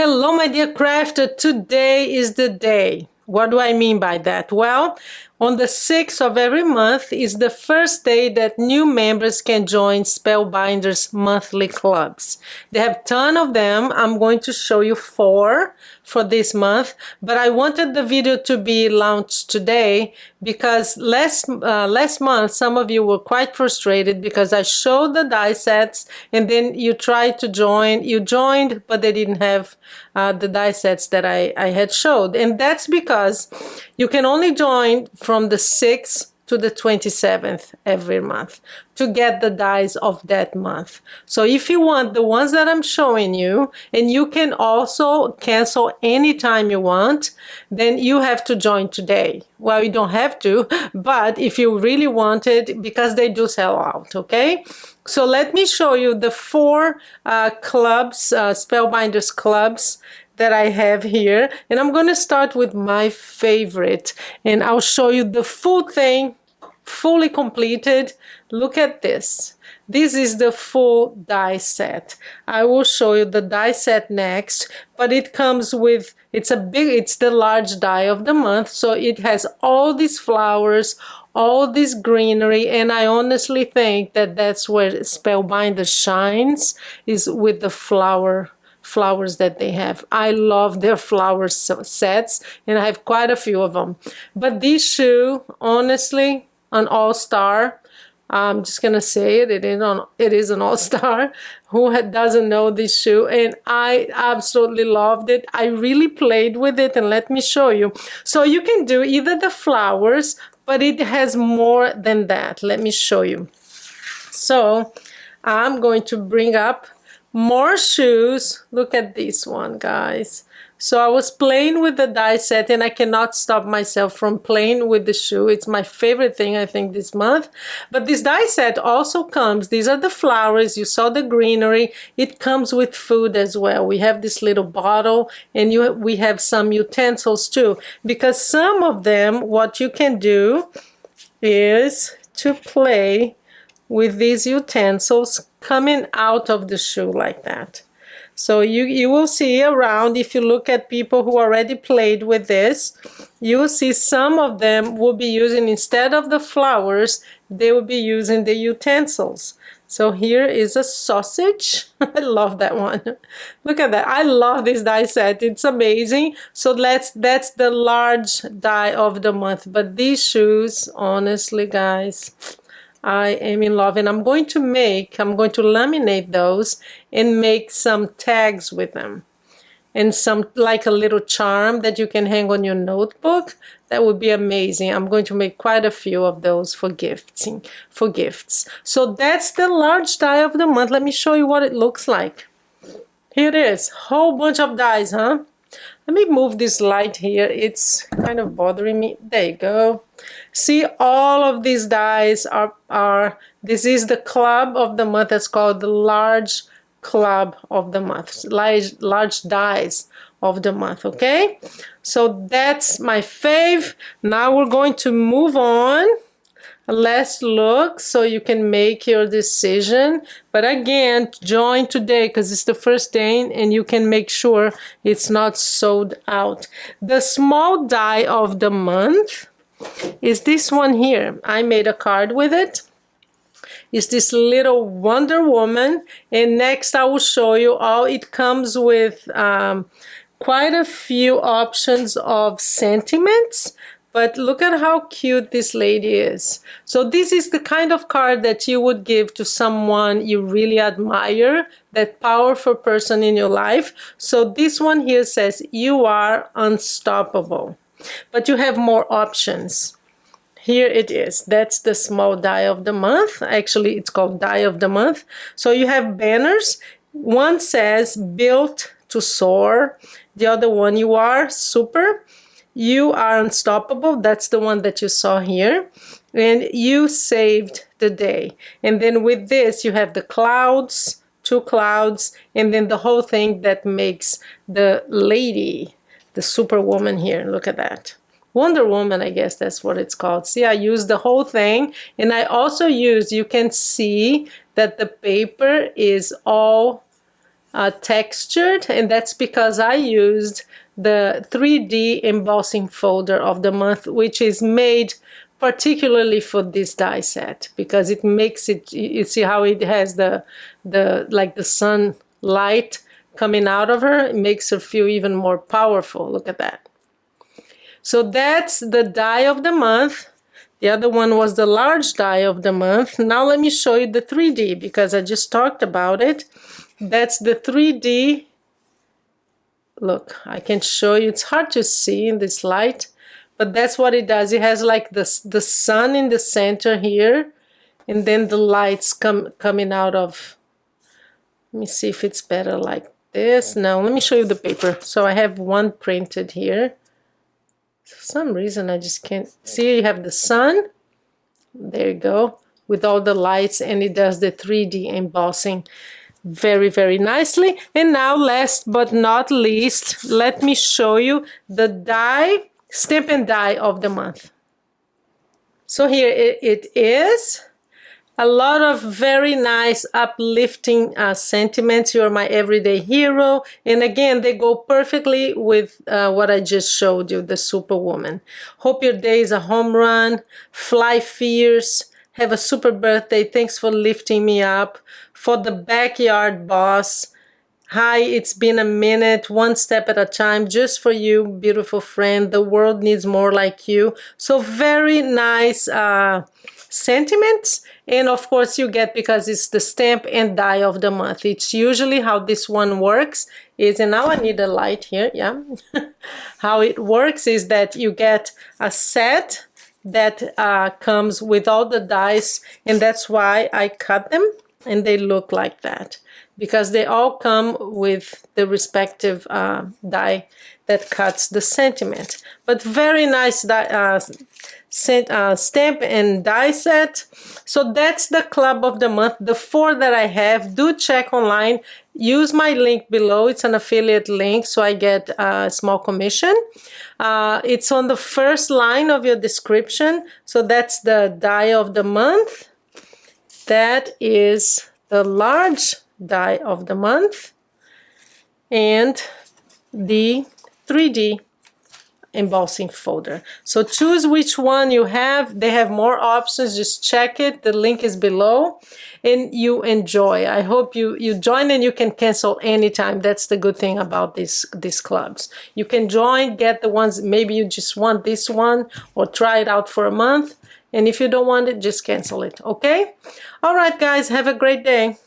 Hello, my dear crafter. Today is the day. What do I mean by that? Well, on the 6th of every month is the first day that new members can join Spellbinders monthly clubs. They have a ton of them. I'm going to show you 4 for this month, but I wanted the video to be launched today because last month some of you were quite frustrated because I showed the die sets and then you tried to join. You joined, but they didn't have the die sets that I had showed, and that's because you can only join from the 6th to the 27th every month to get the dies of that month. So if you want the ones that I'm showing you, and you can also cancel anytime you want, then you have to join today. Well, you don't have to, but if you really want it, because they do sell out, okay? So let me show you the 4 clubs, Spellbinders clubs that I have here, and I'm going to start with my favorite, and I'll show you the full thing, fully completed. Look at this. This is the full die set. I will show you the die set next, but it comes with, it's the large die of the month, so it has all these flowers, all this greenery, and I honestly think that that's where Spellbinders shines, is with the flowers that they have. I love their flower sets, and I have quite a few of them. But this shoe, honestly, an all-star. I'm just gonna say it. It is an all-star. Who doesn't know this shoe? And I absolutely loved it. I really played with it, and let me show you. So you can do either the flowers, but it has more than that. Let me show you. So I'm going to bring up more shoes. Look at this one, guys. So I was playing with the die set, and I cannot stop myself from playing with the shoe. It's my favorite thing, I think, this month. But this die set also comes, these are the flowers, you saw the greenery. It comes with food as well. We have this little bottle, and we have some utensils too. Because some of them, what you can do is to play with these utensils coming out of the shoe like that. So you will see around, if you look at people who already played with this, you will see some of them will be using, instead of the flowers, they will be using the utensils. So here is a sausage. I love that one. Look at that. I love this die set. It's amazing. So that's the large die of the month. But these shoes, honestly, guys, I am in love, and I'm going to laminate those and make some tags with them, and some, like a little charm that you can hang on your notebook. That would be amazing. I'm going to make quite a few of those for gifts. So that's the large die of the month. Let me show you what it looks like. Here it is. Whole bunch of dies, huh? Let me move this light here. It's kind of bothering me. There you go. See, all of these dies this is the club of the month. It's called the large club of the month. Large dies of the month, okay? So that's my fave. Now we're going to move on. Let's look so you can make your decision. But again, join today because it's the first day, and you can make sure it's not sold out. The small die of the month is this one here. I made a card with it. It's this little Wonder Woman, and next I will show you all. It comes with quite a few options of sentiments. But look at how cute this lady is. So this is the kind of card that you would give to someone you really admire, that powerful person in your life. So this one here says, you are unstoppable. But you have more options. Here it is. That's the small die of the month. Actually, it's called die of the month. So you have banners. One says, built to soar. The other one, you are super. You are unstoppable. That's the one that you saw here. And you saved the day. And then with this, you have the clouds, 2 clouds, and then the whole thing that makes the lady, the superwoman here. Look at that. Wonder Woman, I guess that's what it's called. See, I used the whole thing. And I also used, you can see that the paper is all textured, and that's because I used the 3D embossing folder of the month, which is made particularly for this die set, because it makes it, you see how it has the like the sunlight coming out of her. It makes her feel even more powerful. Look at that. So that's the die of the month. The other one was the large die of the month. Now let me show you the 3D, because I just talked about it. That's the 3D. Look, I can show you. It's hard to see in this light, but that's what it does. It has like the sun in the center here, and then the lights coming out of. Let me see if it's better like this. Now let me show you the paper. So I have one printed here. For some reason I just can't see. You have the sun, there you go, with all the lights, and it does the 3D embossing very, very nicely. And now, last but not least, let me show you the die, stamp and die of the month. So here it is. A lot of very nice uplifting sentiments. You're my everyday hero. And again, they go perfectly with what I just showed you, the Superwoman. Hope your day is a home run. Fly fierce. Have a super birthday. Thanks for lifting me up. For the backyard boss. Hi, it's been a minute, one step at a time, just for you, beautiful friend. The world needs more like you. So very nice sentiments. And of course you get, because it's the stamp and die of the month. It's usually how this one works is, and now I need a light here, yeah. How it works is that you get a set that comes with all the dies, and that's why I cut them and they look like that, because they all come with the respective die that cuts the sentiment. But very nice die, stamp and die set. So that's the club of the month, the 4 that I have. Do check online, use my link below. It's an affiliate link, so I get a small commission. It's on the first line of your description. So that's the die of the month. That is the large die of the month, and the 3D embossing folder. So choose which one you have. They have more options. Just check it. The link is below, and you enjoy. I hope you join, and you can cancel anytime. That's the good thing about these clubs. You can join, get the ones, maybe you just want this one, or try it out for a month. And if you don't want it, just cancel it, okay? All right, guys, have a great day.